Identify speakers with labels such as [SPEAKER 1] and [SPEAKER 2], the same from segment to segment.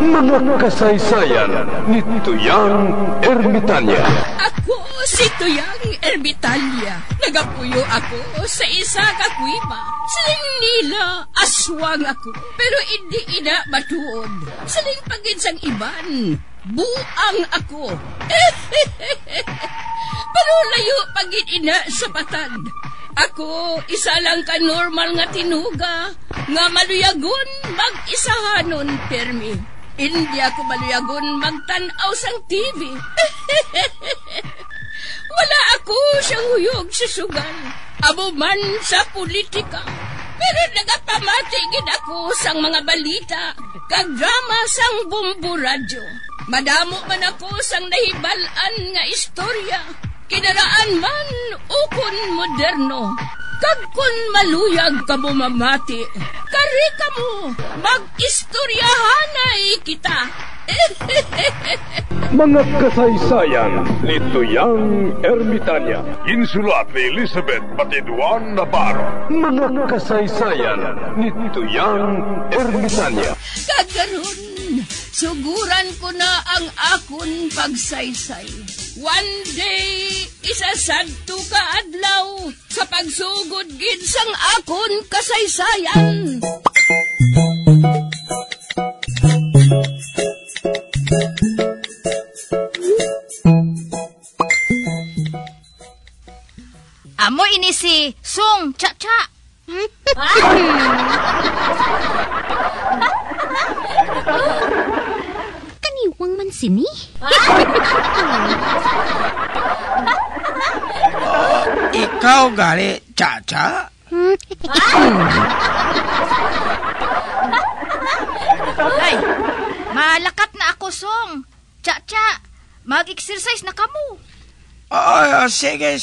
[SPEAKER 1] Mga kasaysayan ni Tuyang Ermitanya.
[SPEAKER 2] Ako si Tuyang Ermitanya. Nagapuyo ako sa isa ka kuiba. Siling nila, aswang ako. Pero hindi ina matuod. Siling paginsang iban, buang ako. Pero layo pagin ina sa patad. Ako, isa lang ka normal nga tinuga, nga maluyagon mag-isahanon, permi. Hindi ako maluyagon magtanaw sang TV. Wala ako siyang huyog sa sugal, abo man sa politika. Pero nagapamatigid ako sang mga balita, kag drama sang Bumbu Radyo. Madamo man ako sang nahibalan nga istorya, kinaraan man ukon moderno. Kag kun maluyag ka mo mamati, kari ka mo, mag-istoryahanay kita.
[SPEAKER 1] Mga kasaysayan ni Tuyang Ermitanya. Insulat ni Elizabeth Batiduan Navarro. Mga kasaysayan ni Tuyang Ermitanya.
[SPEAKER 2] Kagaron, suguran ko na ang akon pagsaysay. One day, isasagto ka adlaw sa pagsugod gid sang akon kasaysayan.
[SPEAKER 3] Amo ini si Song Cha-Cha.
[SPEAKER 4] Kaniwang man sini?
[SPEAKER 5] Ikaw gali, Cha-Cha?
[SPEAKER 3] Ay, malakat na ako, Song. Cha-Cha, mag-exercise na kamo.
[SPEAKER 5] Sige.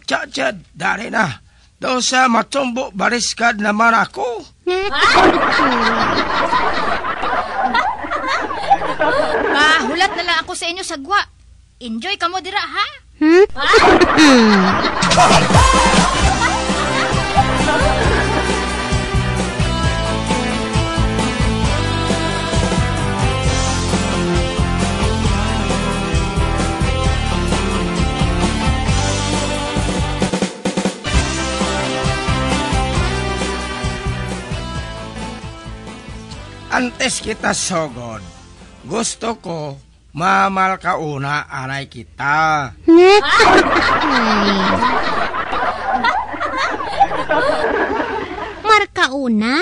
[SPEAKER 5] Cha-Cha, dari na. Doon sa matumbo bariskad naman ako.
[SPEAKER 3] Mahulat na lang ako sa inyo sagwa. Enjoy kamo dira, ha?
[SPEAKER 5] Antes kita sogod, gusto ko mamal ka una anay kita.
[SPEAKER 4] Marka una?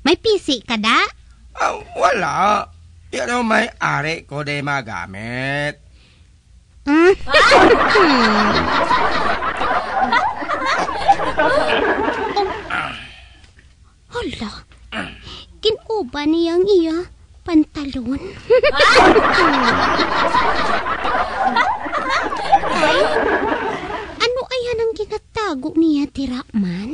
[SPEAKER 4] May pisi ka da?
[SPEAKER 5] Wala. Pero may ari ko de magamit.
[SPEAKER 4] Hala, kinuba niyang iya pantalon. Ano ayan ang ginatago niya, Tiraman?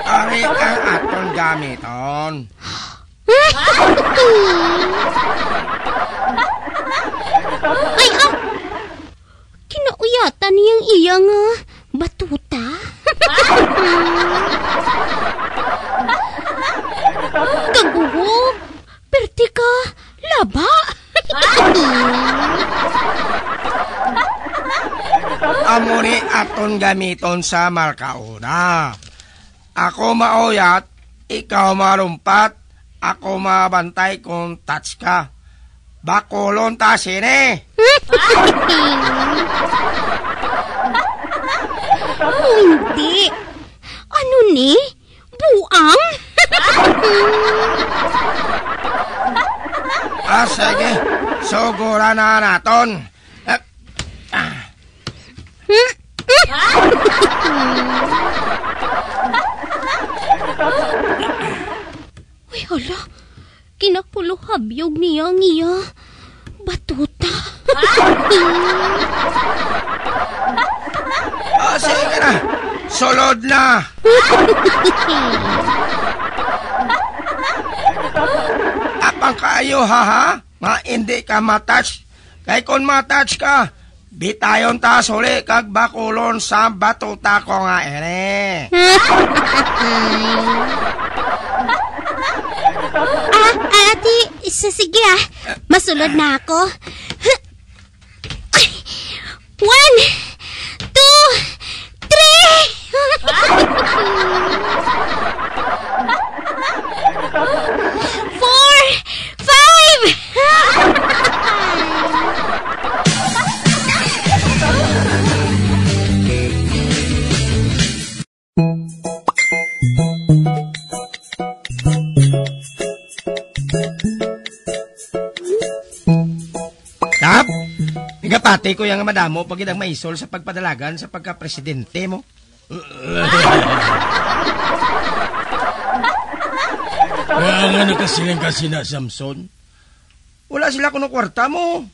[SPEAKER 5] Ari ang atong gamiton.
[SPEAKER 4] Ay, kinauyatan niyang iya nga batuta. Kaguhog, perti ka, laba.
[SPEAKER 5] Amuni aton gamiton sa markauna. Ako mauyat, ikaw marumpat, ako mabantay kung touch ka. Bakulon ta sini.
[SPEAKER 4] Hindi. Ano ni? Buang?
[SPEAKER 5] Sige. Sugura na naton.
[SPEAKER 4] Uy, hala. Kinakpuluhabyog niya ngiya. Batuta.
[SPEAKER 5] Sige na. Sulod na. Apang kayo ha? Nga hindi ka matouch. Kay kung matouch ka, bitayon ta suli kag bakulon sa batuta ko nga ere.
[SPEAKER 4] Di, sige Masulod na ako. 1, 2, 3
[SPEAKER 5] Tap, igapati ko yung madamo pag idang maisol sa pagpadalagan sa pagka-presidente mo.
[SPEAKER 6] Nga nakasiling kasi na, Samson.
[SPEAKER 5] Wala sila kuno kwarta mo.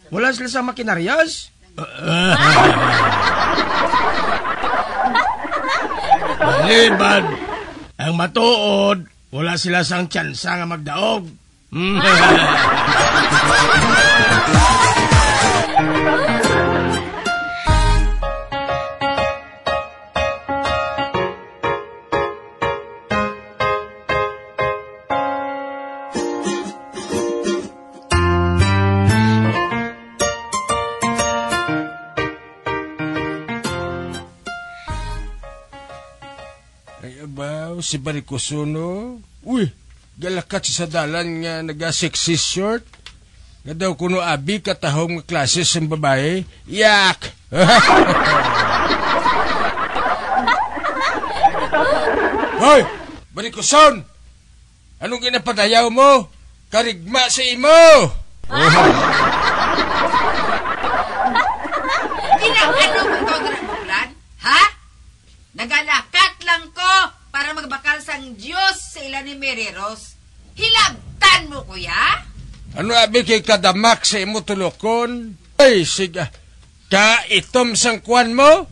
[SPEAKER 5] Wala sila sa makinaryas.
[SPEAKER 6] Maliban, ang matuod, wala sila sang tsansa nga magdaog.
[SPEAKER 7] Ay, abaw, si Barikosuno. Uy, galakat sa dalan nga naga-sexy short. Nga daw kuno abi katahong nga klases ng babae. Yak! Hoy! Barikoson! Anong ginapadayaw mo? Karigma sa imo!
[SPEAKER 8] Ginagano mo ikaw na buklan? Ha? Nagalakat lang ko para magbakal sang Diyos sa ilan ni Mereros. Hilabtan mo, kuya?
[SPEAKER 7] Ano abi kay kadamak sa imo tulokon? Ay, siga. Kaitom sang kwan mo?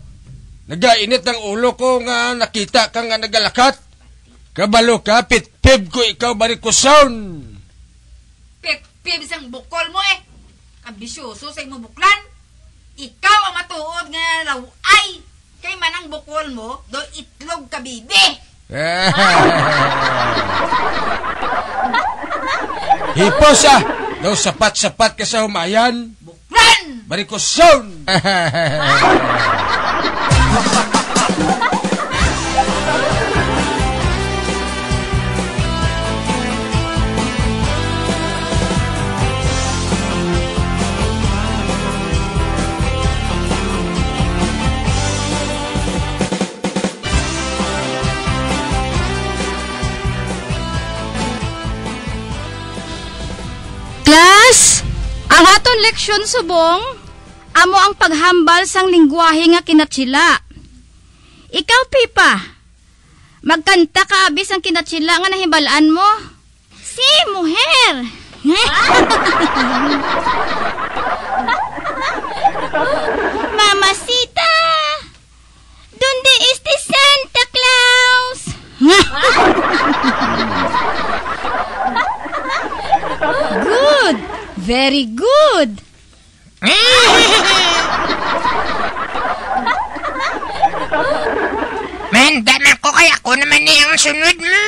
[SPEAKER 7] Nagainit ang ulo ko nga nakita ka nga nagalakat. Kabalo ka, pitpib ko ikaw Barikoson.
[SPEAKER 8] Pip sang bukol mo eh. Ambisyoso sa imo buklan. Ikaw ang matuod nga laway. Kay manang bukol mo, do itlog ka bibi.
[SPEAKER 7] Hipos ah! Daw sapat-sapat ka sa humayan.
[SPEAKER 8] Buklan!
[SPEAKER 7] Barikoson!
[SPEAKER 3] Class, ang aton leksyon subong, amo ang paghambal sang lingwahe nga kinatsila. Ikaw, Pipa, magkanta ka abis ang kinatsila nga nahibalaan mo. Si, mujer! Mamacita! Donde este Santa Claus? Good! Very good!
[SPEAKER 5] Mandaman ko kaya ako naman niyang sunod mo.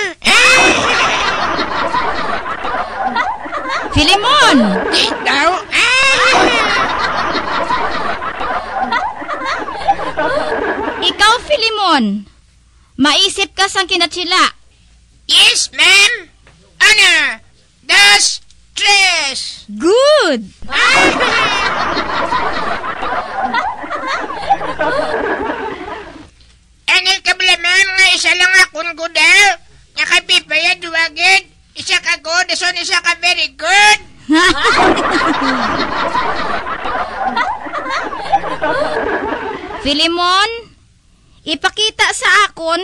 [SPEAKER 3] Filimon!
[SPEAKER 5] Daw?
[SPEAKER 3] Ikaw, Filimon, maisip ka sang kinatsila.
[SPEAKER 5] Yes, ma'am. Ano? 2, 3.
[SPEAKER 3] Good!
[SPEAKER 5] Anay kablaman nga isa lang akong gudaw. Nakapipaya duwagid. Isa ka good, isa ka very good.
[SPEAKER 3] Filimon, ipakita sa akon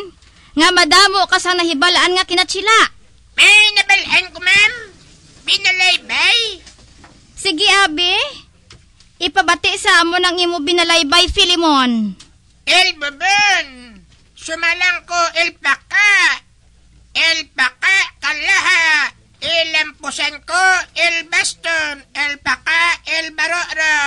[SPEAKER 3] nga madamo ka sa nahibalaan nga kinatsila.
[SPEAKER 5] May nabalaan ko, ma'am. Binalaybay.
[SPEAKER 3] Sige, Abi. Ipabati sa amo ng imo binalaybay, Filimon.
[SPEAKER 5] El babon. Sumalang ko el paka. El paka kalaha. Ilampusan ko el baston. El paka el barora.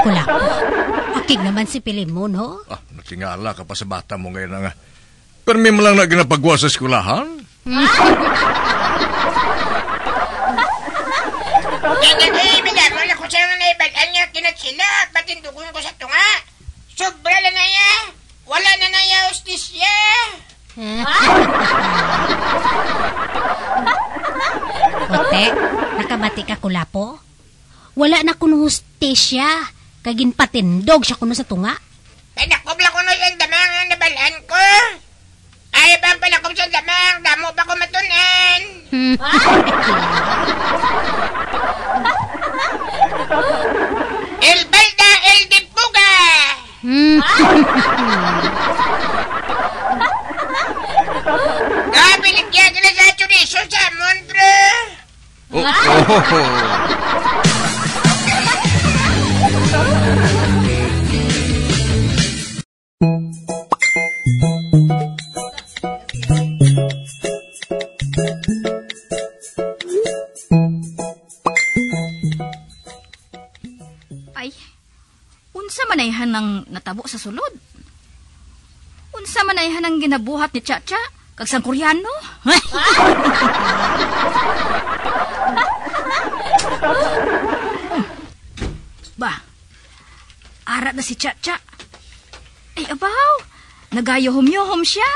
[SPEAKER 4] Kulapo, akig naman si Pilimon, ho?
[SPEAKER 1] Nakingala ka pa sa bata mo ngayon nga. Pero may mo lang na ginapagwa sa eskulahan?
[SPEAKER 5] Bigyan mo na ko siya nga naibalaan niya kinatsila. Patindugon ko sa tunga. Sobra na na ya. Wala na na ya, hostisya.
[SPEAKER 4] Ote, nakamati ka, Kulapo? Wala na kuno hostesya. Kagin patindog siya kuno sa tunga.
[SPEAKER 5] Panakob lang kuno sa damang ang nabalaan ko. Ay ba ang panakob sa damang? Damo pa ko matunan. El Balda, El Dipuga. Piligyan ka na sa chorizo sa Montre.
[SPEAKER 3] Ay, unsa manayhan ng natabo sa sulod? Unsa manayhan ng ginabuhat ni Chacha kag sang Koreano? Ba, ara na si Chacha. Ay, abaw, nagayohom-yohom siya.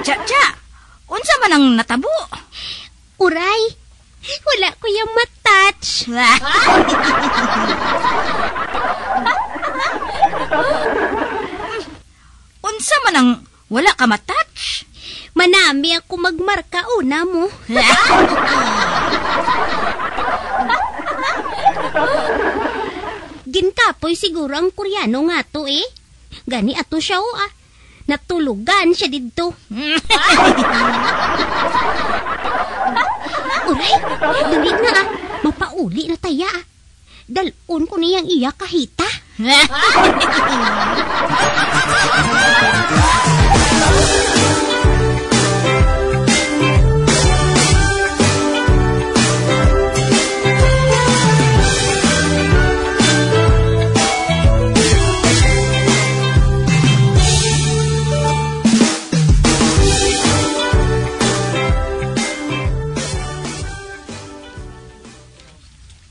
[SPEAKER 3] Chacha, unsa man ang natabo?
[SPEAKER 4] Uray, wala ko yung matouch.
[SPEAKER 3] Unsa man ang wala ka matouch?
[SPEAKER 4] Manami ako magmarka una mo. Ginkapoy siguro ang Koreano nga to eh. Gani ato siya o ah. Natulugan siya dito. Uray, dali na ah. Mapauli na taya ah. Dalon ko niyang iya kahita.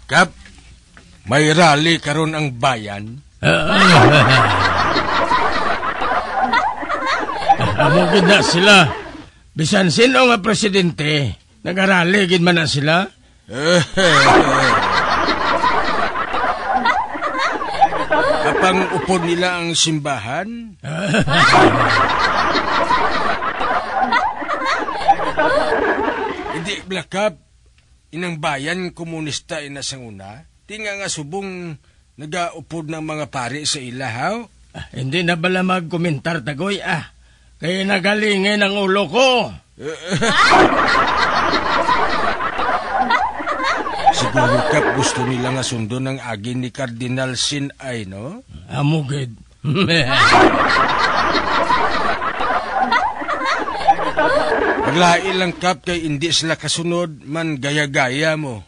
[SPEAKER 7] Kap, may rally karon ang bayan.
[SPEAKER 6] Amugid na sila. Bisan sino nga presidente, nag-arali gid man na sila.
[SPEAKER 7] Kapang upod nila ang simbahan. Hindi, Black Cap. Inang bayan komunista inasang una. Tinga nga subong nagaupod ng mga pari sa ilahaw.
[SPEAKER 6] Hindi na bala magkomentar tagoy Kaya nagalingin ang ulo ko.
[SPEAKER 7] Siguro Kap gusto nila nga sundo ng agi ni Cardinal Sin ay, no?
[SPEAKER 6] Amugid.
[SPEAKER 7] Maglain lang Kap kay hindi sila kasunod man gaya-gaya mo.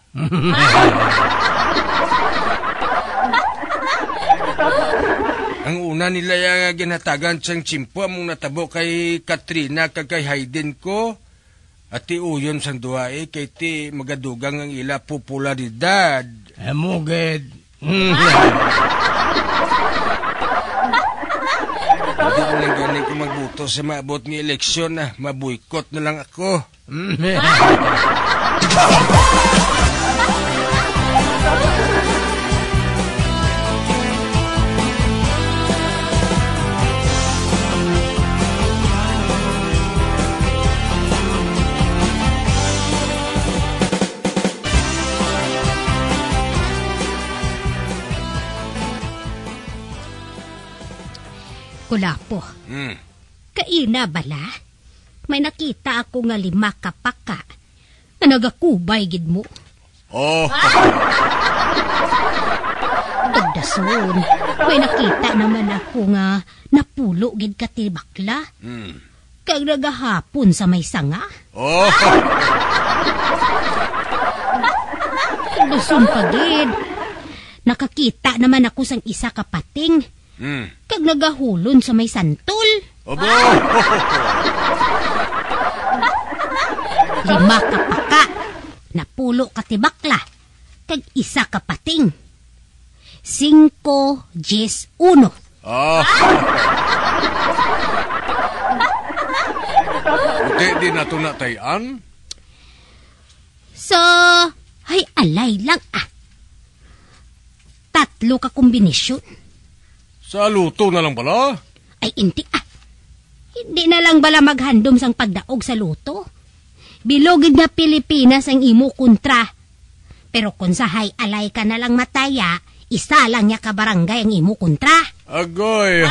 [SPEAKER 7] Ang una nila yung ginatagan siyang tsimpo among natabo kay Katrina kag kay Hayden ko. At ti uyon sang duwae kay ti magadugang ang ila popularidad.
[SPEAKER 6] Amugid.
[SPEAKER 7] Hindi ko lang ganin ko magbuto sa maabot ng eleksyon mabuykot na lang ako.
[SPEAKER 4] Kulapo. Kaina bala? May nakita ako nga 5 kapaka na nagakubay gid mo.
[SPEAKER 7] Oh.
[SPEAKER 4] Pagdason, may nakita naman ako nga napulo gid ka ti bakla. Kag nagahapon sa may sanga.
[SPEAKER 1] Oh,
[SPEAKER 4] Lusun pagid. Nakakita naman ako sang isa ka pating. Kag nagahulon sa may santol.
[SPEAKER 1] abo.
[SPEAKER 4] 5 ka paka. Napulo ka tibakla. Kag isa ka pating. 5, 10, 1.
[SPEAKER 1] Ah. Buti di na ito natayan.
[SPEAKER 4] So, ay alay lang 3 ka kombinasyon.
[SPEAKER 1] Sa luto na lang pala.
[SPEAKER 4] Ay hindi Hindi na lang bala maghandom sang pagdaog sa luto. Bilogid nga Pilipinas ang imo kontra. Pero kung sa hay alay ka na lang mataya, isa lang niya ka barangay ang imo kontra.
[SPEAKER 1] Agoy.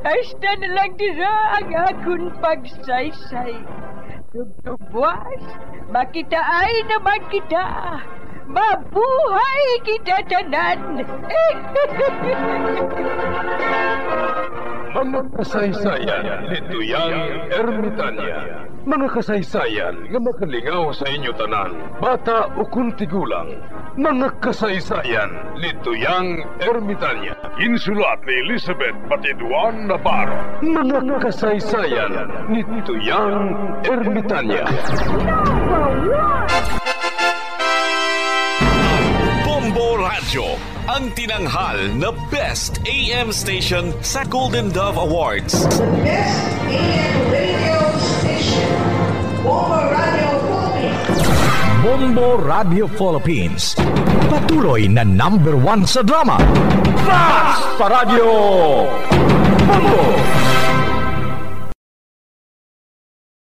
[SPEAKER 9] Hasta na lang dira ang akong pagsaysay. Tugtugwas, makitaay naman kita. Mabuhay kita tanan.
[SPEAKER 10] Mga kasaysayan ni Tuyang Ermitanya. Mga kasaysayan nga makalingaw sa inyo tanan, bata o kuntigulang. Mga kasaysayan ni Tuyang Ermitanya. Insulat ni Elizabeth Batiduan Navarro. Mga kasaysayan ni Tuyang Ermitanya.
[SPEAKER 11] Bombo Radio, ang tinanghal na Best AM Station sa Golden Dove Awards.
[SPEAKER 12] Best AM Radio Station, Bombo Radio Philippines.
[SPEAKER 13] Bombo Radio Philippines, patuloy na #1 sa drama. Basta Radio Bombo!